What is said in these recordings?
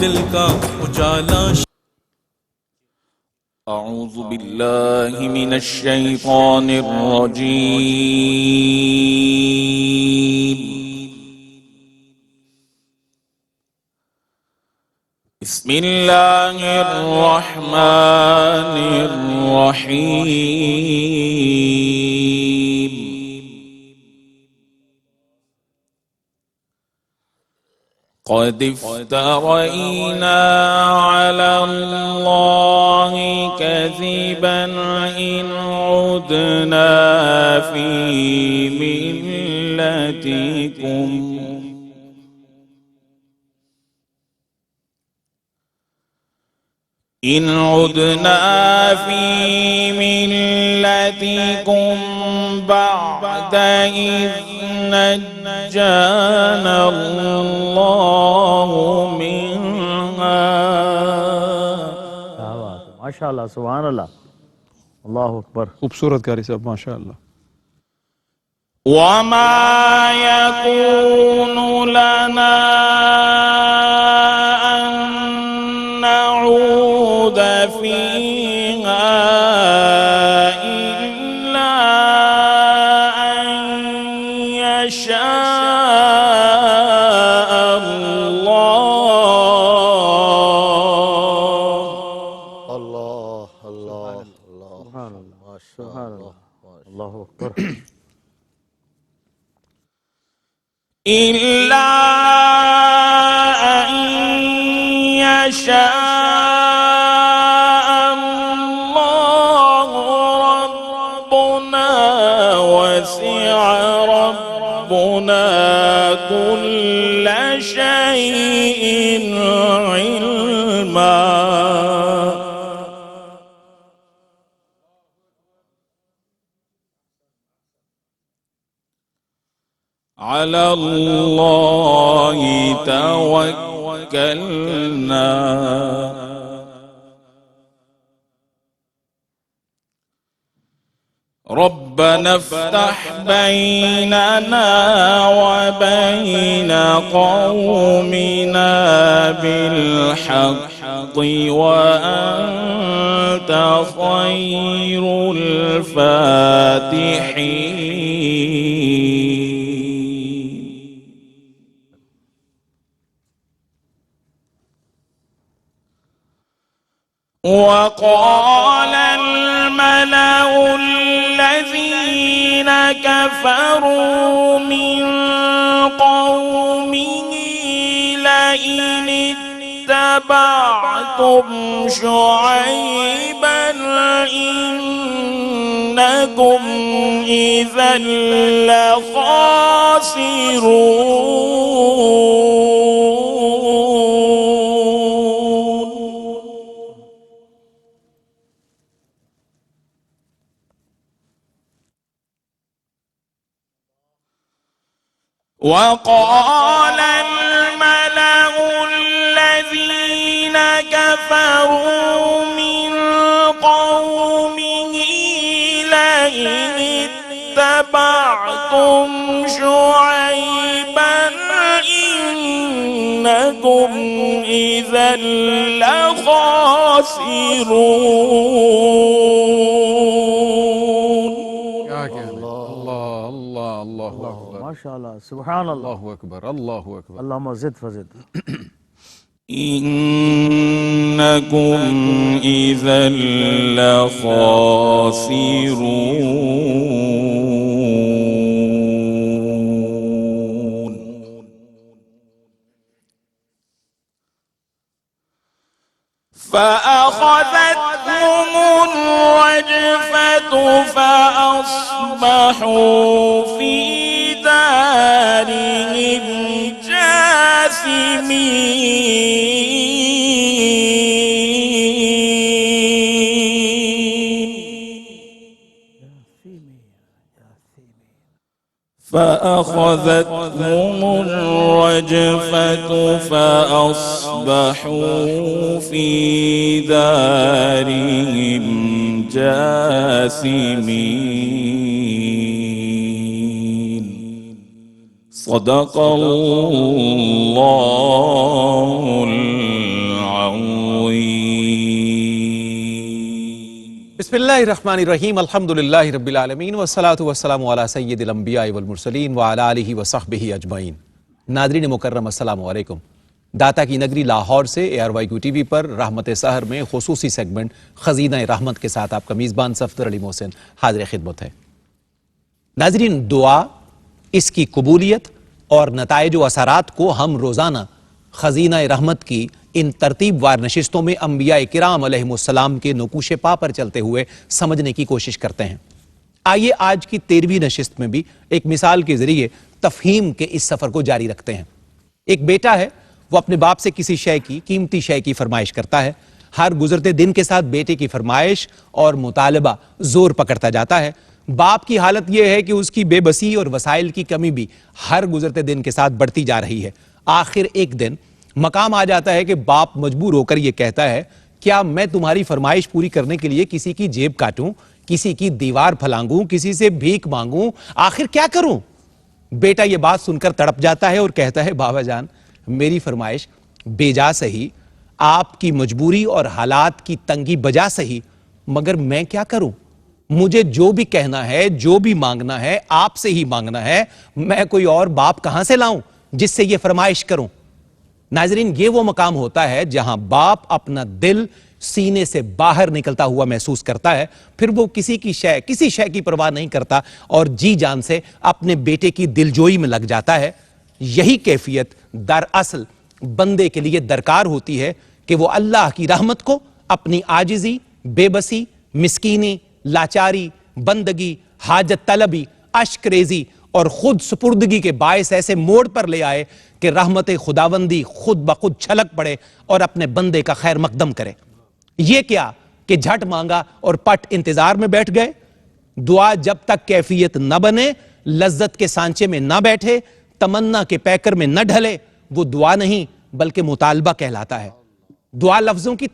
دل کا اجالا. اعوذ باللہ من الشیطان الرجیم. بسم اللہ الرحمن الرحیم. قد افترينا على الله كذبا إن عدنا في ملتكم بعد إذ نجانا الله منها. ماشاء اللہ سبحان اللہ اللہ اکبر. خوبصورت قاری صاحب ماشاء اللہ. وما يكون لنا أن نعود فيها إلا أن يشاء الله. اللہ اللہ سبحان اللہ سبحان اللہ اللہ اکبر. إلا أن يشاء الله ربنا وسع ربنا كل شيء علما. على الله توكلنا ربنا افتح بيننا وبين قومنا بالحق وأنت خير الفاتحين. وقال الملأ الذين كفروا من قومه لئن اتبعتم شعيبا إنكم إذا لخاسرون. وقال الملأ الذين كفروا من قومه لئن اتبعتم شعيبا إنكم إذا لخاسرون. اللہ اکبر ماشاء اللہ سبحان اللہ اللہ اکبر اللہ اکبر. اللہم زد فزد. إنكم إذا لخاسرون. فأخذتهم الرجفة فأصبحوا في دارهم جاثمين. فأخذتهم الرجفة فأصبحوا في دارهم جاثمين. صدق الله بسم اللہ الرحمن الرحیم الحمدللہ رب العالمین والصلاة والسلام علی سید الانبیاء والمرسلین وعلی آلہ وصحبہ اجمعین۔ ناظرین مکرم السلام علیکم۔ داتا کی نگری لاہور سے ARYQ TV پر رحمت سحر میں خصوصی سیگمنٹ خزینہ رحمت کے ساتھ آپ کا میزبان صفدر علی محسن حاضر خدمت ہے۔ ناظرین، دعا، اس کی قبولیت اور نتائج و اثرات کو ہم روزانہ خزینہ رحمت کی ان ترتیب وار نشستوں میں انبیاء کرام علیہم السلام کے نقوش پا پر چلتے ہوئے سمجھنے کی کوشش کرتے ہیں۔ آئیے آج کی 13ویں نشست میں بھی ایک مثال کے ذریعے تفہیم کے اس سفر کو جاری رکھتے ہیں۔ ایک بیٹا ہے، وہ اپنے باپ سے کسی شے کی، قیمتی شے کی فرمائش کرتا ہے۔ ہر گزرتے دن کے ساتھ بیٹے کی فرمائش اور مطالبہ زور پکڑتا جاتا ہے۔ باپ کی حالت یہ ہے کہ اس کی بے بسی اور وسائل کی کمی بھی ہر گزرتے دن کے ساتھ بڑھتی جا رہی ہے۔ آخر ایک دن مقام آ جاتا ہے کہ باپ مجبور ہو کر یہ کہتا ہے، کیا میں تمہاری فرمائش پوری کرنے کے لیے کسی کی جیب کاٹوں، کسی کی دیوار پھلانگوں، کسی سے بھیک مانگوں؟ آخر کیا کروں؟ بیٹا یہ بات سن کر تڑپ جاتا ہے اور کہتا ہے، بابا جان، میری فرمائش بے جا سہی، آپ کی مجبوری اور حالات کی تنگی بجا سہی، مگر میں کیا کروں؟ مجھے جو بھی کہنا ہے، جو بھی مانگنا ہے، آپ سے ہی مانگنا ہے۔ میں کوئی اور باپ کہاں سے لاؤں جس سے یہ فرمائش کروں؟ ناظرین، یہ وہ مقام ہوتا ہے جہاں باپ اپنا دل سینے سے باہر نکلتا ہوا محسوس کرتا ہے، پھر وہ کسی شے کی پرواہ نہیں کرتا اور جی جان سے اپنے بیٹے کی دلجوئی میں لگ جاتا ہے۔ یہی کیفیت دراصل بندے کے لیے درکار ہوتی ہے کہ وہ اللہ کی رحمت کو اپنی عاجزی، بے بسی، مسکینی، لاچاری، بندگی، حاجت طلبی، اشک ریزی اور خود سپردگی کے باعث ایسے موڑ پر لے آئے کہ رحمت خداوندی خود بخود چھلک پڑے اور اپنے بندے کا خیر مقدم کرے۔ یہ کیا کہ جھٹ مانگا اور پٹ انتظار میں بیٹھ گئے؟ دعا جب تک کیفیت نہ بنے، لذت کے سانچے میں نہ بیٹھے، تمنا کے پیکر میں نہ ڈھلے، وہ دعا نہیں بلکہ مطالبہ کہلاتا ہے۔ دعا لفظوں کی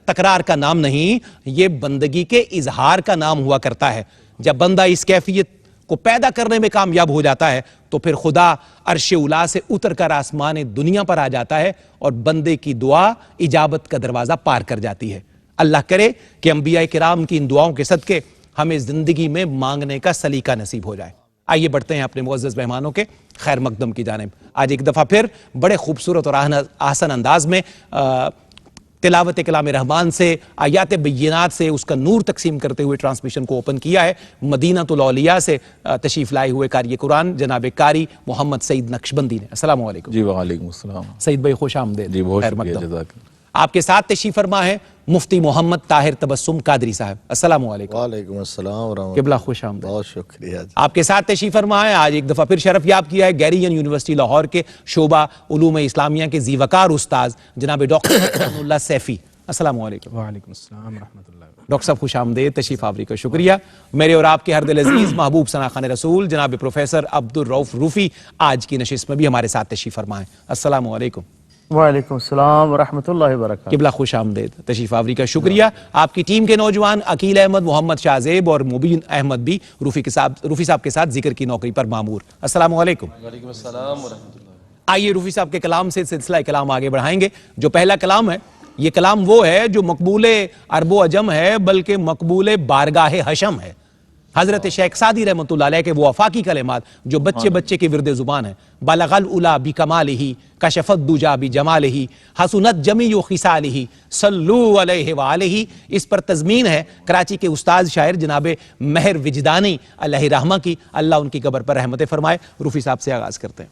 تکرار کا نام نہیں، یہ بندگی کے اظہار کا نام ہوا کرتا ہے۔ جب بندہ اس کیفیت کو پیدا کرنے میں کامیاب ہو جاتا ہے تو پھر خدا عرش اولی سے اتر کر آسمان دنیا پر آ جاتا ہے اور بندے کی دعا اجابت کا دروازہ پار کر جاتی ہے۔ اللہ کرے کہ انبیاء کرام کی ان دعاؤں کے صدقے ہمیں زندگی میں مانگنے کا سلیقہ نصیب ہو جائے۔ آئیے بڑھتے ہیں اپنے معزز مہمانوں کے خیر مقدم کی جانب۔ آج ایک دفعہ پھر بڑے خوبصورت اور آسن انداز میں تلاوت کلام رحمان سے، آیات بینات سے اس کا نور تقسیم کرتے ہوئے ٹرانسمیشن کو اوپن کیا ہے مدینۃ الاولیاء سے تشریف لائے ہوئے قاری قرآن جناب قاری محمد سعید نقشبندی نے۔ السلام علیکم۔ جی وعلیکم السلام۔ سعید بھائی خوش آمدید۔ جی بہت خیر شکریہ، مقدم۔ جزاک اللہ۔ آپ کے ساتھ تشریف فرما ہے مفتی محمد طاہر تبسم قادری صاحب۔ السلام علیکم۔ وعلیکم السلام ورحمۃ قبلہ خوش آمدید۔ بہت شکریہ جی۔ آپ کے ساتھ تشریف فرما ہے، آج ایک دفعہ پھر شرف یاب کیا ہے گیرین یونیورسٹی لاہور کے شعبہ علوم اسلامیہ کے ذی وقار استاذ جناب ڈاکٹر حسن اللہ سیفی۔ السلام علیکم۔ وعلیکم السلام ورحمۃ اللہ۔ ڈاکٹر صاحب خوش آمدید، تشریف آوری کا شکریہ۔ میرے اور آپ کے ہر دل عزیز محبوب ثناخوان رسول جناب پروفیسر عبدالرؤف روفی آج کی نشست میں بھی ہمارے ساتھ تشریف فرما ہے۔ السلام علیکم۔ وعلیکم السلام ورحمۃ اللہ وبرکاتہ۔ قبلہ خوش آمدید، تشریف آوری کا شکریہ۔ آپ کی ٹیم کے نوجوان عقیل احمد، محمد شاہزیب اور مبین احمد بھی روفی صاحب کے ساتھ ذکر کی نوکری پر مامور۔ السلام علیکم۔ وعلیکم السلام ورحمۃ اللہ۔ آئیے روفی صاحب کے کلام سے سلسلہ کلام آگے بڑھائیں گے۔ جو پہلا کلام ہے، یہ کلام وہ ہے جو مقبول عرب و عجم ہے بلکہ مقبول بارگاہ حشم ہے۔ حضرت شیخ سعدی رحمۃ اللہ علیہ کے وہ افاقی کلمات جو بچے کی ورد زبان ہے، بلغ العلا بکمالہ کشف الدجا بجمالہ حسنت جمیع خصالہ صلو علیہ وآلہ۔ اس پر تضمین ہے کراچی کے استاد شاعر جناب مہر وجدانی علیہ رحمہ کی، اللہ ان کی قبر پر رحمت فرمائے۔ روفی صاحب سے آغاز کرتے ہیں۔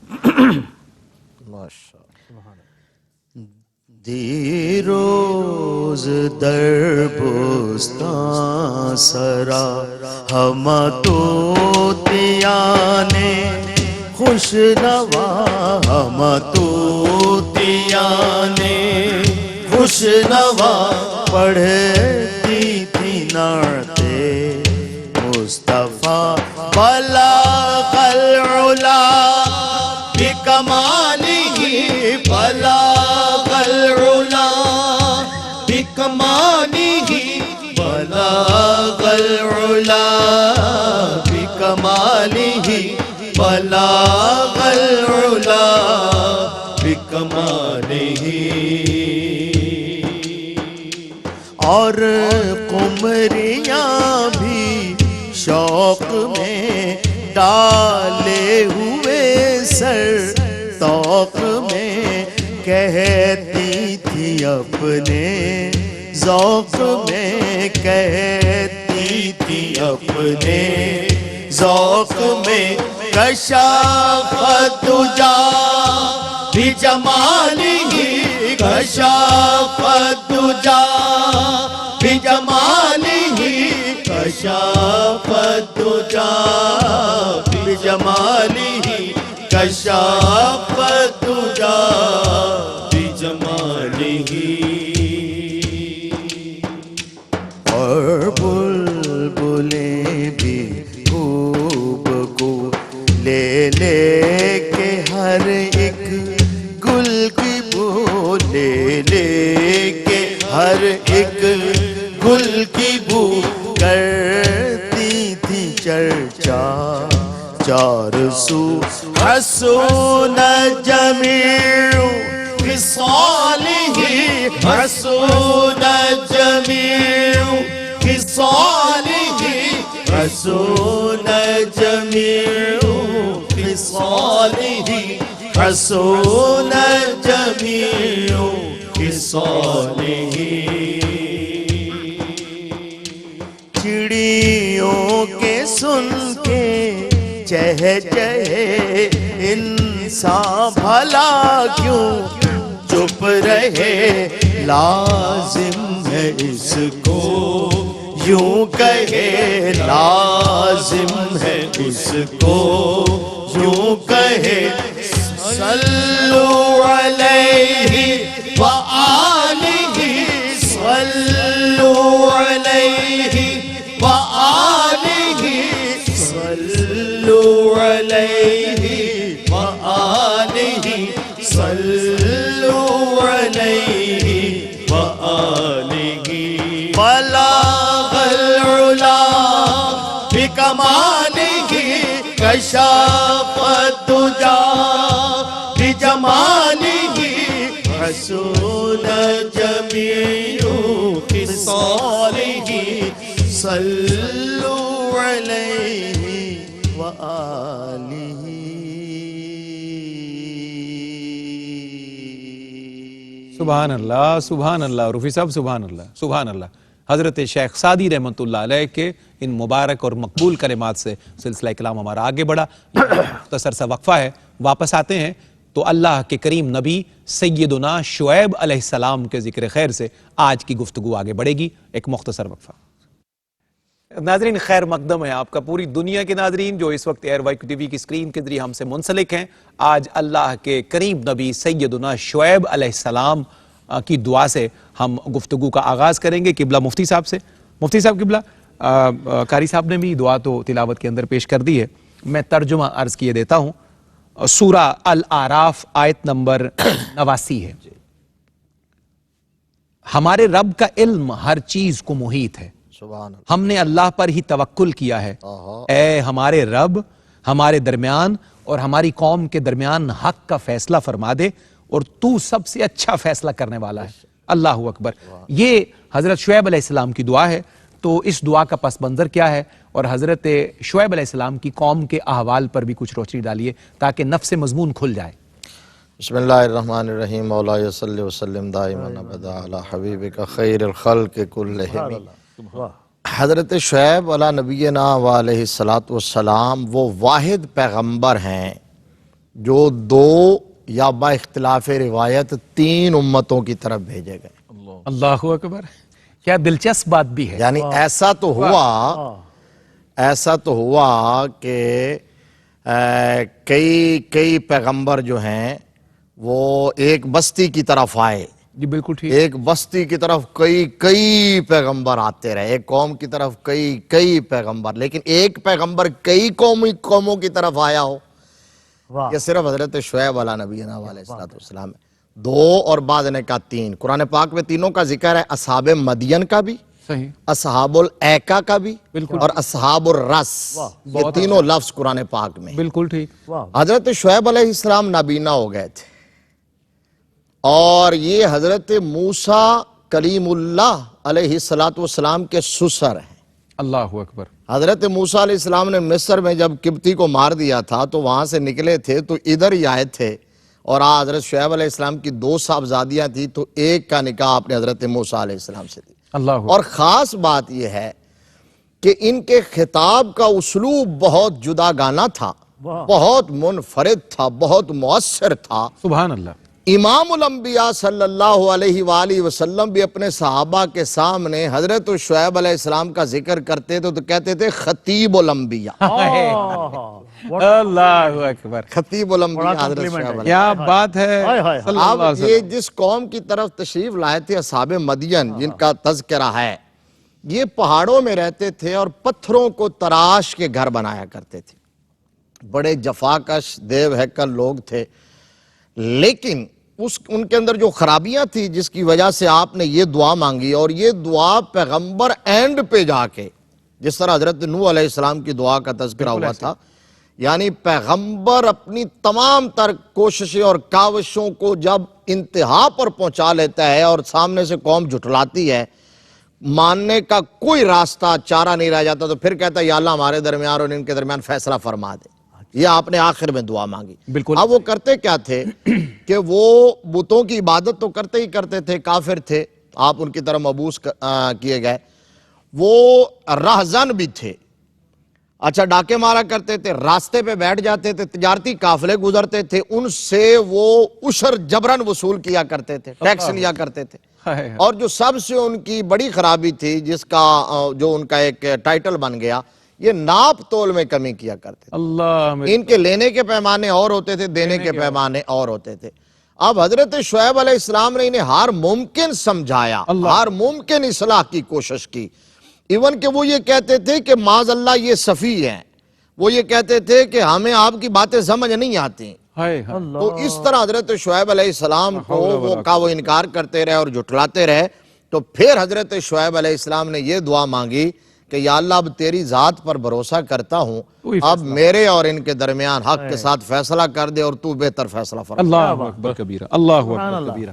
دی روز در بستان سرا ہم طوطیانے خوش نوا، ہم طوطیانے خوش نوا پڑھتی تھی نعتیں مصطفیٰ بلغ العلا بکمالہ، بلغ العلا بکمالہ، بلغ العلا بکمالہ، بلغ العلا بکمالہ۔ اور قمریاں شوق میں ڈالے ہوئے سر توق میں کہتی تھی اپنے ذوق میں کہتی تھی اپنے ذوق میں کشاف دجا بجمالہ کشاف دجا بجمالہ کشاف دجا بجمالہ کشاف دجا بجمالہ اور بلبلیں بھی خوب کو لے لے کے ہر ایک گل کی بو لے لے کے ہر ایک گل کی بو کرتی تھی چرچا چار سو حسون جمیع خصالہ حسون جمیع خصالہ حسون جمیع خصالہ حسون جمیع خصالہ چڑیوں کے سن کے چہ چہے انسان بھلا کیوں چپ رہے لازم ہے اس کو یوں کہے لازم ہے اس کو یوں کہے صلو علیہ وآلہ صلو علیہ وآلہ صلو علیہ وآلہ صلو علیہ وآلہ بلغ العلا بکمالہ کشاف الدجا بجمالہ حسون جمیع خصالہ صلو علیہ وآلہ سبحان اللہ سبحان اللہ رفیع صاحب سبحان اللہ سبحان اللہ. حضرت شیخ سعدی رحمۃ اللہ علیہ کے ان مبارک اور مقبول کلمات سے سلسلہ کلام ہمارا آگے بڑھا. مختصر سا وقفہ ہے, واپس آتے ہیں تو اللہ کے کریم نبی سیدنا شعیب علیہ السلام کے ذکر خیر سے آج کی گفتگو آگے بڑھے گی. ایک مختصر وقفہ. ناظرین خیر مقدم ہے آپ کا پوری دنیا کے ناظرین جو اس وقت ایئر وائی ٹی وی کی اسکرین کے ذریعے ہم سے منسلک ہیں. آج اللہ کے کریم نبی سیدنا شعیب علیہ السلام کی دعا سے ہم گفتگو کا آغاز کریں گے قبلہ مفتی صاحب سے. مفتی صاحب قبلہ قاری صاحب نے بھی دعا تو تلاوت کے اندر پیش کر دی ہے, میں ترجمہ عرض کیے دیتا ہوں. سورہ الاعراف آیت نمبر 89 ہے. ہمارے رب کا علم ہر چیز کو محیط ہے, ہم نے اللہ پر ہی توکل کیا ہے. اے ہمارے رب ہمارے درمیان اور ہماری قوم کے درمیان حق کا فیصلہ فرما دے اور تو سب سے اچھا فیصلہ کرنے والا ہے. اللہ اکبر. یہ حضرت شعیب علیہ السلام کی دعا ہے. تو اس دعا کا پس منظر کیا ہے اور حضرت شعیب علیہ السلام کی قوم کے احوال پر بھی کچھ روشنی ڈالیے تاکہ نفس مضمون کھل جائے. بسم اللہ الرحمن الرحیم. مولا صلی وسلم دائما ابدا علی حبیبک خیر الخلق کلہم. حضرت شعیب علی نبینا علیہ الصلوۃ والسلام وہ واحد پیغمبر ہیں جو دو یا با اختلاف روایت 3 امتوں کی طرف بھیجے گئے. اللہ اکبر. کیا دلچسپ بات بھی ہے. یعنی ایسا تو ہوا کہ کئی پیغمبر جو ہیں وہ ایک بستی کی طرف آئے. جی بالکل ٹھیک. ایک بستی کی طرف کئی پیغمبر آتے رہے, ایک قوم کی طرف کئی پیغمبر, لیکن ایک پیغمبر کئی قوموں کی طرف آیا ہو یہ صرف حضرت شعیب علیہ نبینا علیہ السلام ہے. 2 اور بعض نے کہا 3. قرآن پاک میں تینوں کا ذکر ہے, اصحاب مدین کا بھی, صحیح, اصحاب الایکا کا بھی اور اصحاب الرس. یہ تینوں لفظ قرآن پاک میں. بالکل ٹھیک. حضرت شعیب علیہ السلام نابینا ہو گئے تھے اور یہ حضرت موسیٰ کلیم اللہ علیہ السلام کے سسر ہیں. اللہ اکبر. حضرت موسیٰ علیہ السلام نے مصر میں جب قبطی کو مار دیا تھا تو وہاں سے نکلے تھے تو ادھر ہی آئے تھے، اور حضرت شعیب علیہ السلام کی 2 صاحبزادیاں تھیں تو ایک کا نکاح آپ نے حضرت موسیٰ علیہ السلام سے دی. اللہ اور خاص بات یہ ہے کہ ان کے خطاب کا اسلوب بہت جدا گانا تھا، بہت منفرد تھا، بہت مؤثر تھا. سبحان اللہ. امام الانبیاء صلی اللہ علیہ وآلہ وسلم بھی اپنے صحابہ کے سامنے حضرت شعیب علیہ السلام کا ذکر کرتے تھے تو کہتے تھے خطیب الانبیاء. اللہ اکبر. خطیب الانبیاء حضرت شعیب علیہ السلام. کیا بات ہے. صلی اللہ اب علیہ یہ وسلم. جس قوم کی طرف تشریف لائے تھے اصحاب مدین جن کا تذکرہ ہے، یہ پہاڑوں میں رہتے تھے اور پتھروں کو تراش کے گھر بنایا کرتے تھے. بڑے جفاکش دیو ہیکل لوگ تھے، لیکن ان کے اندر جو خرابیاں تھی جس کی وجہ سے آپ نے یہ دعا مانگی، اور یہ دعا پیغمبر اینڈ پہ جا کے، جس طرح حضرت نوح علیہ السلام کی دعا کا تذکرہ ہوا تھا، یعنی پیغمبر اپنی تمام تر کوششیں اور کاوشوں کو جب انتہا پر پہنچا لیتا ہے اور سامنے سے قوم جھٹلاتی ہے، ماننے کا کوئی راستہ چارہ نہیں رہ جاتا، تو پھر کہتا ہے یا اللہ ہمارے درمیان اور ان کے درمیان فیصلہ فرما دے. یہ آپ نے آخر میں دعا مانگی. بالکل. اب وہ کرتے کیا تھے کہ وہ بتوں کی عبادت تو کرتے ہی کرتے تھے، کافر تھے، آپ ان کی طرف مبعوث کیے گئے. وہ رہزن بھی تھے، اچھا ڈاکے مارا کرتے تھے، راستے پہ بیٹھ جاتے تھے، تجارتی قافلے گزرتے تھے، ان سے وہ عشر جبرن وصول کیا کرتے تھے، ٹیکس لیا کرتے تھے. اور جو سب سے ان کی بڑی خرابی تھی، جس کا جو ان کا ایک ٹائٹل بن گیا، یہ ناپ تول میں کمی کیا کرتے تھے. اللہ. ان کے لینے کے پیمانے اور ہوتے تھے، دینے کے پیمانے اور ہوتے تھے. اب حضرت شعیب علیہ السلام نے انہیں ہر ممکن سمجھایا، ہر ممکن اصلاح کی کوشش کی. ایون کہ وہ یہ کہتے تھے کہ معاذ اللہ یہ صفی ہیں، وہ یہ کہتے تھے کہ ہمیں آپ کی باتیں سمجھ نہیں آتی. تو اس طرح حضرت شعیب علیہ السلام کو وہ انکار کرتے رہے اور جھٹلاتے رہے. تو پھر حضرت شعیب علیہ السلام نے یہ دعا مانگی کہ یا اللہ اب تیری ذات پر بھروسہ کرتا ہوں، اب میرے اور ان کے درمیان حق کے ساتھ فیصلہ کر دے اور تو بہتر فیصلہ فرما. اللہ اکبر کبیرہ. اللہ اکبر کبیرہ.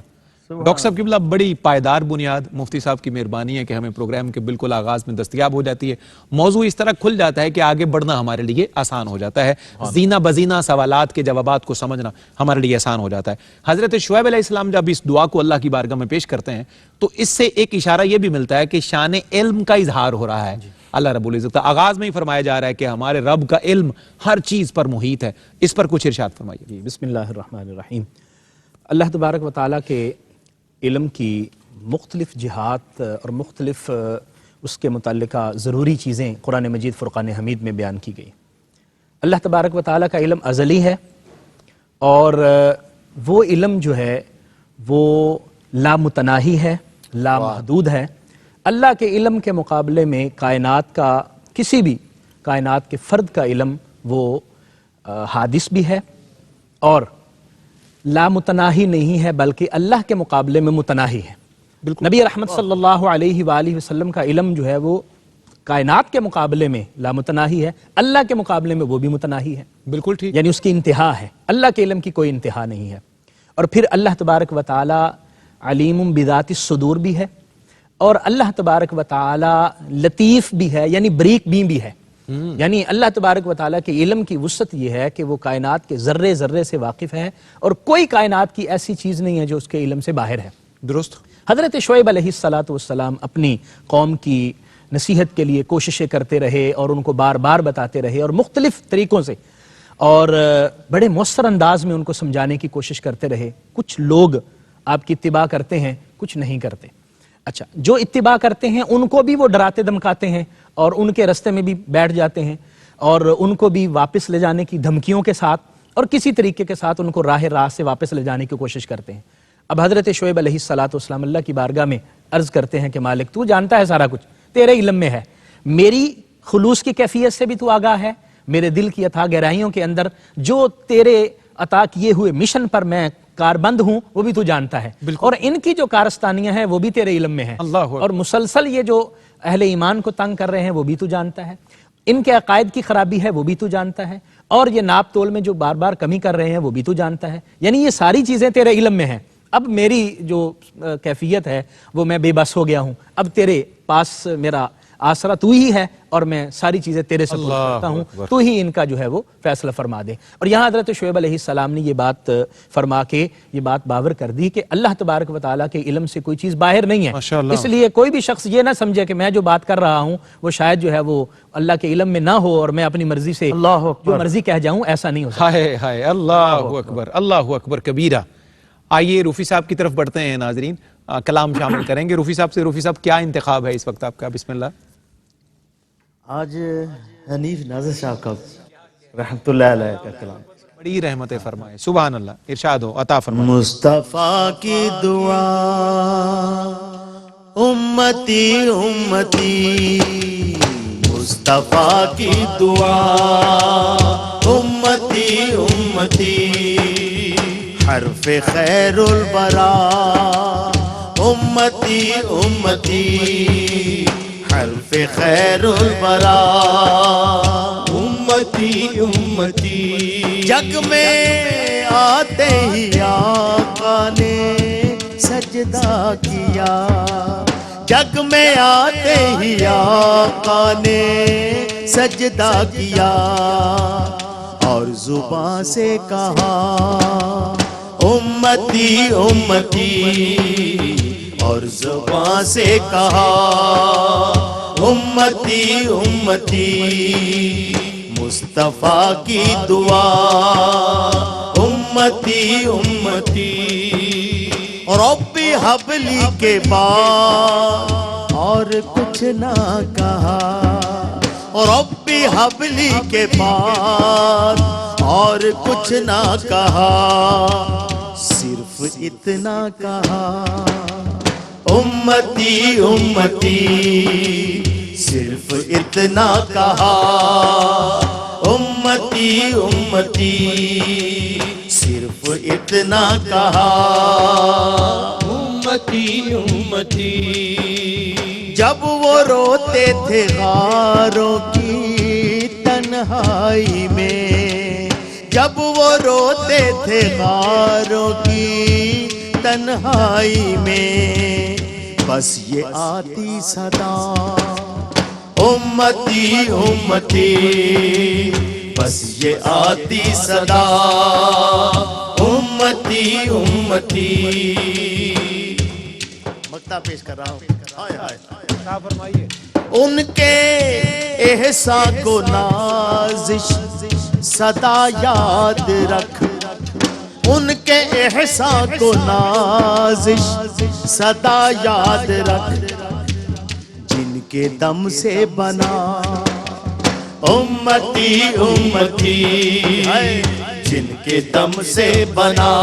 ڈاکٹر صاحب قبلہ بڑی پائیدار بنیاد مفتی صاحب کی مہربانی ہے کہ ہمیں پروگرام کے بالکل آغاز میں دستیاب ہو جاتی ہے. موضوع اس طرح کھل جاتا ہے کہ آگے بڑھنا ہمارے لیے آسان ہو جاتا ہے، زینہ بزینہ سوالات کے جوابات کو سمجھنا ہمارے لیے آسان ہو جاتا ہے. حضرت شعیب علیہ السلام جب اس دعا کو اللہ کی بارگاہ میں پیش کرتے ہیں تو اس سے ایک اشارہ یہ بھی ملتا ہے کہ شان علم کا اظہار ہو رہا ہے. اللہ رب العزت کا آغاز میں ہی فرمایا جا رہا ہے کہ ہمارے رب کا علم ہر چیز پر محیط ہے. اس پر کچھ ارشاد فرمائیے. بسم اللہ الرحمن الرحیم. اللہ تبارک و تعالیٰ کے علم کی مختلف جہات اور مختلف اس کے متعلقہ ضروری چیزیں قرآن مجید فرقان حمید میں بیان کی گئی. اللہ تبارک و تعالیٰ کا علم ازلی ہے، اور وہ علم جو ہے وہ لامتناہی ہے، لامحدود ہے. اللہ کے علم کے مقابلے میں کائنات کا، کسی بھی کائنات کے فرد کا علم وہ حادث بھی ہے اور لامتناہی نہیں ہے، بلکہ اللہ کے مقابلے میں متناہی ہے. نبی رحمت صلی اللہ علیہ وآلہ وسلم کا علم جو ہے وہ کائنات کے مقابلے میں لامتناہی ہے، اللہ کے مقابلے میں وہ بھی متناہی ہے. بالکل ٹھیک. یعنی اس کی انتہا ہے، اللہ کے علم کی کوئی انتہا نہیں ہے. اور پھر اللہ تبارک و تعالی علیم بذات الصدور بھی ہے، اور اللہ تبارک و تعالی لطیف بھی ہے، یعنی بریک بین بھی ہے. یعنی اللہ تبارک و تعالیٰ کے علم کی وسعت یہ ہے کہ وہ کائنات کے ذرے ذرے سے واقف ہے، اور کوئی کائنات کی ایسی چیز نہیں ہے جو اس کے علم سے باہر ہے. درست. حضرت شعیب علیہ السلام اپنی قوم کی نصیحت کے لیے کوششیں کرتے رہے اور ان کو بار بار بتاتے رہے، اور مختلف طریقوں سے اور بڑے مؤثر انداز میں ان کو سمجھانے کی کوشش کرتے رہے. کچھ لوگ آپ کی اتباع کرتے ہیں، کچھ نہیں کرتے. اچھا، جو اتباع کرتے ہیں ان کو بھی وہ ڈراتے دھمکاتے ہیں اور ان کے رستے میں بھی بیٹھ جاتے ہیں، اور ان کو بھی واپس لے جانے کی دھمکیوں کے ساتھ اور کسی طریقے کے ساتھ ان کو راہ سے واپس لے جانے کی کوشش کرتے ہیں. اب حضرت شعیب علیہ السلام اللہ کی بارگاہ میں عرض کرتے ہیں کہ مالک تو جانتا ہے سارا کچھ، تیرے علم میں ہے، میری خلوص کی کیفیت سے بھی تو آگاہ ہے، میرے دل کی اتھاہ گہرائیوں کے اندر جو تیرے عطا کیے ہوئے مشن پر میں کاربند ہوں وہ بھی تو جانتا ہے، اور ان کی جو کارستانیاں ہیں وہ بھی تیرے علم میں ہیں، اور مسلسل یہ جو اہل ایمان کو تنگ کر رہے ہیں وہ بھی تو جانتا ہے، ان کے عقائد کی خرابی ہے وہ بھی تو جانتا ہے، اور یہ ناپ تول میں جو بار بار کمی کر رہے ہیں وہ بھی تو جانتا ہے. یعنی یہ ساری چیزیں تیرے علم میں ہیں. اب میری جو کیفیت ہے وہ میں بے بس ہو گیا ہوں، اب تیرے پاس میرا آسرا تو ہی ہے، اور میں ساری چیزیں تیرے سپرد کرتا ہوں، تو ہی ان کا جو ہے وہ فیصلہ فرما دے۔ اور یہاں حضرت شعیب علیہ السلام نے یہ بات فرما کے یہ بات باور کر دی کہ اللہ تبارک و تعالیٰ کے علم سے کوئی چیز باہر نہیں ہے، اس لیے کوئی بھی شخص یہ نہ سمجھے کہ میں جو بات کر رہا ہوں وہ شاید جو ہے وہ اللہ کے علم میں نہ ہو اور میں اپنی مرضی سے جو مرضی کہہ جاؤں، ایسا نہیں ہو سکتا۔ ہائے ہائے، اللہ اکبر، اللہ اکبر کبیرہ۔ آئیے روفی صاحب کی طرف بڑھتے ہیں ناظرین، کلام شامل کریں گے روفی صاحب سے۔ روفی صاحب کیا انتخاب ہے اس وقت آپ کا؟ بسم اللہ۔ آج حنیف ناظر صاحب کا رحمت اللہ علیہ کا کلام، بڑی رحمتیں فرمائے، سبحان اللہ، ارشاد ہو، عطا فرمائے۔ مصطفیٰ کی دعا امتی امتی، مصطفیٰ کی دعا امتی امتی، حرف خیر البرا امتی امتی، حرف خیر البرا امتی امتی، جگ میں آتے ہی آقا نے سجدہ کیا، جگ میں آتے ہی آقا نے سجدہ کیا، اور زبان سے کہا امتی امتی، اور زبان سے کہا امتی امتی، مصطفیٰ کی دعا امتی امتی، ربی حبلی کے بعد اور کچھ نہ کہا، ربی حبلی کے بعد اور کچھ نہ کہا، صرف اتنا کہا امتی امتی، صرف اتنا کہا امتی امتی، صرف اتنا کہا امتی امتی، جب وہ روتے تھے غاروں کی تنہائی میں، جب وہ روتے تھے غاروں کی تنہائی میں، بس یہ آتی صدا امتی امتی، بس یہ آتی صدا امتی امتی، مقطع پیش کر رہا ہوں، ان کے احسان کو نازش صدا یاد رکھ، ان کے احسان کو نازش صدا یاد رکھ، جن کے دم سے بنا امتی امتی، جن کے دم سے بنا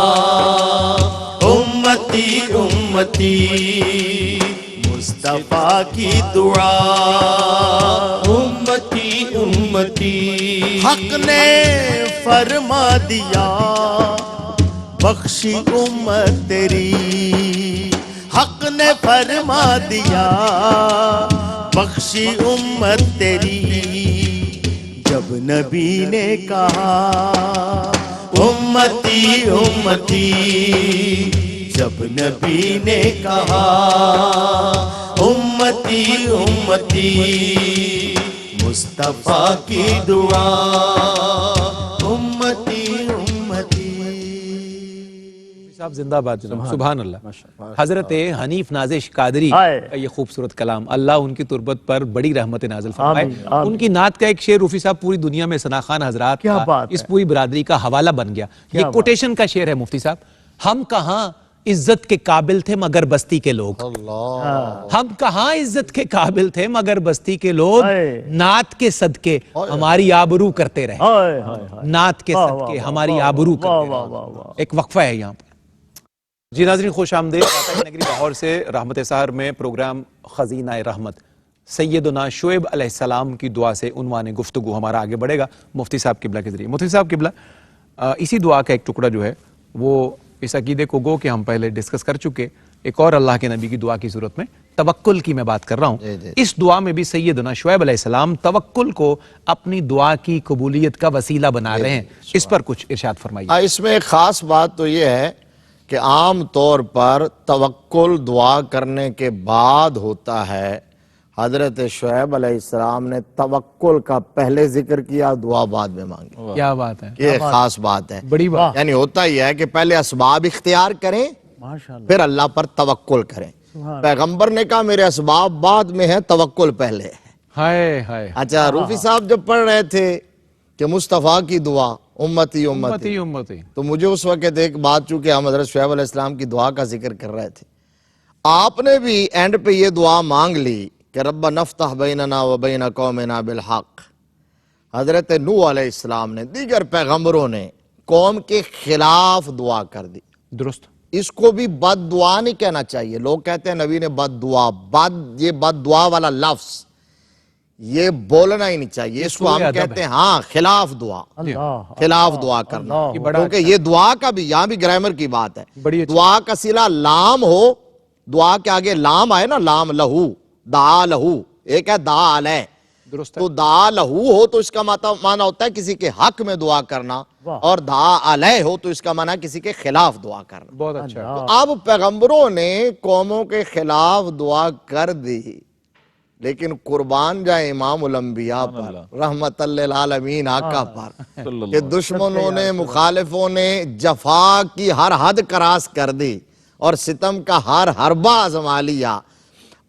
امتی امتی، مصطفیٰ کی دعا امتی امتی، حق نے فرما دیا بخشی امت تیری، حق نے فرما دیا بخشی امت تیری، جب نبی نے کہا امتی امتی، جب نبی نے کہا امتی امتی، مصطفیٰ کی دعا امتی امتی۔ صاحب زندہ باد جناب، سبحان اللہ۔ حضرت حنیف نازش قادری کا یہ خوبصورت کلام، اللہ ان کی تربت پر بڑی رحمت نازل فرمائے۔ ان کی نعت کا ایک شعر روفی صاحب پوری دنیا میں ثناخوان حضرات کا، اس پوری برادری کا حوالہ بن گیا۔ یہ کوٹیشن کا شعر ہے مفتی صاحب، ہم کہاں عزت کے قابل تھے مگر بستی کے لوگ، ہم کہاں عزت کے قابل تھے مگر بستی کے لوگ، نعت کے صدقے ہماری آبرو کرتے رہے، نعت کے صدقے ہماری آبرو کرتے رہے۔ ایک وقفہ ہے یہاں پر۔ جی ناظرین خوش آمدید، داتا نگری لاہور سے رحمت سحر میں پروگرام خزینہ رحمت سیدنا شعیب علیہ السلام کی دعا سے عنوان گفتگو ہمارا آگے بڑھے گا مفتی صاحب قبلہ کے ذریعے۔ مفتی صاحب قبلہ، اسی دعا کا ایک ٹکڑا جو ہے وہ اس عقیدے کو گو کہ ہم پہلے ڈسکس کر چکے، ایک اور اللہ کے نبی کی دعا کی صورت میں توکل کی میں بات کر رہا ہوں۔ اس دعا میں بھی سیدنا شعیب علیہ السلام توکل کو اپنی دعا کی قبولیت کا وسیلہ بنا رہے ہیں، اس پر کچھ ارشاد فرمائیے۔ اس میں ایک خاص بات تو یہ ہے کہ عام طور پر توکل دعا کرنے کے بعد ہوتا ہے، حضرت شعیب علیہ السلام نے توکل کا پہلے ذکر کیا، دعا بعد میں مانگی. کیا بات ہے، یہ خاص بات ہے. بڑی بات. یعنی ہوتا ہی ہے کہ پہلے اسباب اختیار کریں ماشاءاللہ. پھر اللہ پر توکل کریں. پیغمبر نے کہا میرے اسباب بعد میں ہیں، توکل پہلے ہے. ہائے ہائے. اچھا روفی صاحب جب پڑھ رہے تھے کہ مصطفیٰ کی دعا امتی امتی، امتی. تو مجھے اس وقت ایک بات، چونکہ ہم حضرت شعیب علیہ السلام کی دعا کا ذکر کر رہے تھے، آپ نے بھی اینڈ پہ یہ دعا مانگ لی کہ رب نفتح بیننا و بین قومنا بالحق. حضرت نوح علیہ السلام نے، دیگر پیغمبروں نے قوم کے خلاف دعا کر دی. درست. اس کو بھی بد دعا نہیں کہنا چاہیے. لوگ کہتے ہیں نبی نے بد دعا، یہ بد دعا والا لفظ یہ بولنا ہی نہیں چاہیے. اس کو ہم کہتے ہیں ہاں خلاف دعا، خلاف دعا کرنا. کیونکہ یہ دعا کا بھی یہاں بھی گرامر کی بات ہے. دعا کا صلہ لام ہو، دعا کے آگے لام آئے نا، لام لہو، دعا لہو، ایک ہے دعا علیہ. تو دعا لہو ہو تو اس کا معنی ہوتا ہے کسی کے حق میں دعا کرنا، اور دعا علیہ ہو تو اس کا معنی کسی کے خلاف دعا کرنا. بہت اچھا. تو اب پیغمبروں نے قوموں کے خلاف دعا کر دی، لیکن قربان جائے امام الانبیاء پر، رحمت للعالمین آقا پر، کہ دشمنوں نے، مخالفوں نے جفا کی ہر حد کراس کر دی اور ستم کا ہر حربہ آزما لیا.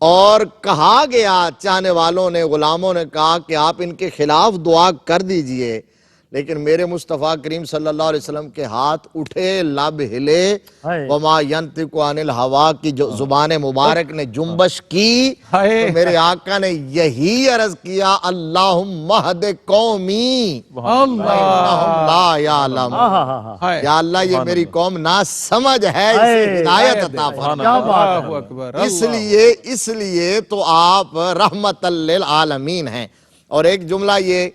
اور کہا گیا، چاہنے والوں نے، غلاموں نے کہا کہ آپ ان کے خلاف دعا کر دیجئے، لیکن میرے مصطفیٰ کریم صلی اللہ علیہ وسلم کے ہاتھ اٹھے، لب ہلے، وما ینطق عن الہوا کی جو زبان مبارک نے جنبش کی، تو میرے آقا نے یہی عرض کیا اللہم اہد قومی فإنہم لا یعلمون. یا اللہ یہ میری قوم نا سمجھ ہے، اسے ہدایت عطا فرما. اس لیے تو آپ رحمت للعالمین ہیں. اور ایک جملہ یہ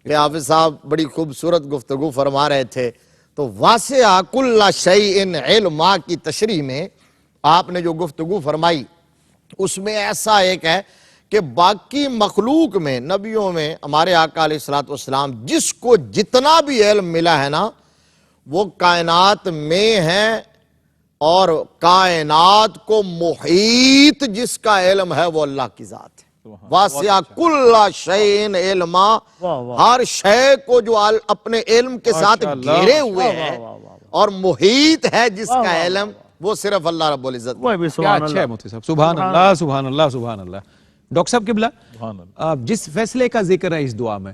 کہ حافظ صاحب بڑی خوبصورت گفتگو فرما رہے تھے، تو واسع کل شیء علما کی تشریح میں آپ نے جو گفتگو فرمائی اس میں ایسا ایک ہے کہ باقی مخلوق میں، نبیوں میں، ہمارے آقا علیہ السلام جس کو جتنا بھی علم ملا ہے نا، وہ کائنات میں ہے، اور کائنات کو محیط جس کا علم ہے وہ اللہ کی ذات ہے. واسع کل شیء علما، ہر شے کو جو اپنے علم کے ساتھ گھیرے ہوئے ہے اور محیط ہے جس کا علم، وہ صرف اللہ رب العزت. کیا اچھا ہے مفتی صاحب، سبحان اللہ سبحان اللہ سبحان اللہ. ڈاکٹر صاحب قبلہ، جس فیصلے کا ذکر ہے اس دعا میں،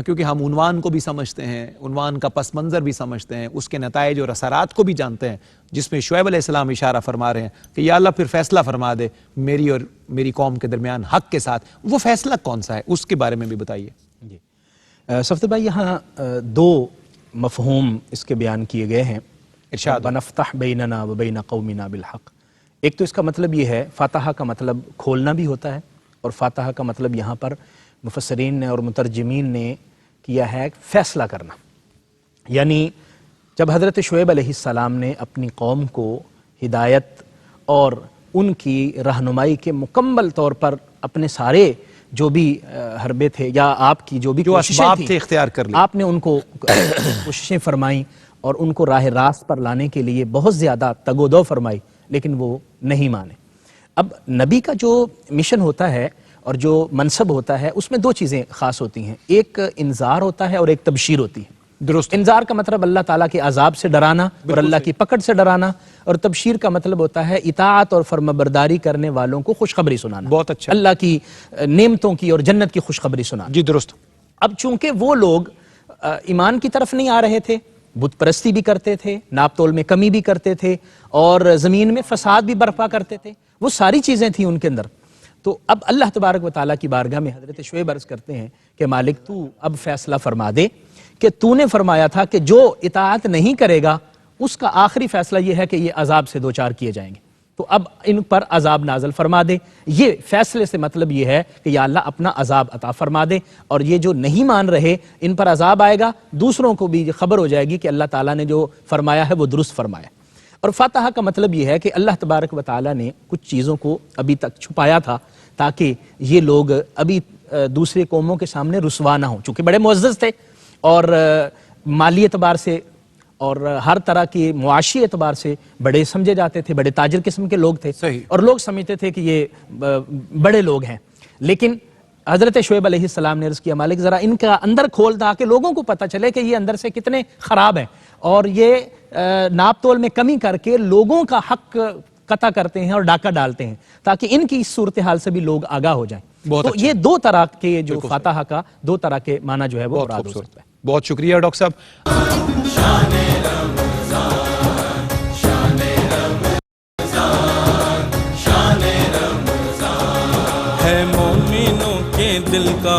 کیونکہ ہم عنوان کو بھی سمجھتے ہیں، عنوان کا پس منظر بھی سمجھتے ہیں، اس کے نتائج اور اثرات کو بھی جانتے ہیں، جس میں شعیب علیہ السلام اشارہ فرما رہے ہیں کہ یا اللہ پھر فیصلہ فرما دے میری اور میری قوم کے درمیان حق کے ساتھ. وہ فیصلہ کون سا ہے، اس کے بارے میں بھی بتائیے. جی صفدر بھائی، یہاں دو مفہوم اس کے بیان کیے گئے ہیں. ارشاد. وَنَفْتَحْ بَيْنَنَا وَبَيْنَ قَوْمِنَا بِالْحَقِّ. ایک تو اس کا مطلب یہ ہے، فاتحہ کا مطلب کھولنا بھی ہوتا ہے، اور فاتحہ کا مطلب یہاں پر مفسرین نے اور مترجمین نے کیا ہے فیصلہ کرنا. یعنی جب حضرت شعیب علیہ السلام نے اپنی قوم کو ہدایت اور ان کی رہنمائی کے مکمل طور پر اپنے سارے جو بھی حربے تھے یا آپ کی جو بھی اسباب تھے اختیار کر لی، آپ نے ان کو کوششیں فرمائیں اور ان کو راہ راست پر لانے کے لیے بہت زیادہ تگ و دو فرمائی، لیکن وہ نہیں مانے. اب نبی کا جو مشن ہوتا ہے اور جو منصب ہوتا ہے اس میں دو چیزیں خاص ہوتی ہیں، ایک انذار ہوتا ہے اور ایک تبشیر ہوتی ہے. درست. انذار کا مطلب اللہ تعالیٰ کے عذاب سے ڈرانا اور اللہ کی پکڑ سے ڈرانا، اور تبشیر کا مطلب ہوتا ہے اطاعت اور فرمانبرداری کرنے والوں کو خوشخبری سنانا. بہت اچھا. اللہ کی نعمتوں کی اور جنت کی خوشخبری سنانا. جی درست. اب چونکہ وہ لوگ ایمان کی طرف نہیں آ رہے تھے، بت پرستی بھی کرتے تھے، ناپ تول میں کمی بھی کرتے تھے، اور زمین میں فساد بھی برپا کرتے تھے، وہ ساری چیزیں تھیں ان کے اندر. تو اب اللہ تبارک و تعالیٰ کی بارگاہ میں حضرت شعیب عرض کرتے ہیں کہ مالک تو اب فیصلہ فرما دے کہ تو نے فرمایا تھا کہ جو اطاعت نہیں کرے گا اس کا آخری فیصلہ یہ ہے کہ یہ عذاب سے دوچار کیے جائیں گے، تو اب ان پر عذاب نازل فرما دے. یہ فیصلے سے مطلب یہ ہے کہ یا اللہ اپنا عذاب عطا فرما دے، اور یہ جو نہیں مان رہے ان پر عذاب آئے گا، دوسروں کو بھی خبر ہو جائے گی کہ اللہ تعالیٰ نے جو فرمایا ہے وہ درست فرمایا. اور فاتحہ کا مطلب یہ ہے کہ اللہ تبارک و تعالیٰ نے کچھ چیزوں کو ابھی تک چھپایا تھا تاکہ یہ لوگ ابھی دوسرے قوموں کے سامنے رسوا نہ ہوں، چونکہ بڑے معزز تھے اور مالی اعتبار سے اور ہر طرح کے معاشی اعتبار سے بڑے سمجھے جاتے تھے، بڑے تاجر قسم کے لوگ تھے. صحیح. اور لوگ سمجھتے تھے کہ یہ بڑے لوگ ہیں، لیکن حضرت شعیب علیہ السلام نے عرض کیا مالک ذرا ان کا اندر کھول تاکہ لوگوں کو پتہ چلے کہ یہ اندر سے کتنے خراب ہیں اور یہ ناپ تول میں کمی کر کے لوگوں کا حق قطع کرتے ہیں اور ڈاکہ ڈالتے ہیں، تاکہ ان کی اس صورتحال سے بھی لوگ آگاہ ہو جائیں۔ تو یہ دو طرح کے جو فاتحہ کا دو طرح کے معنی جو ہے وہ مراد ہو سکتا ہے۔ بہت شکریہ ڈاکٹر صاحب۔ ہے مومنوں کے دل کا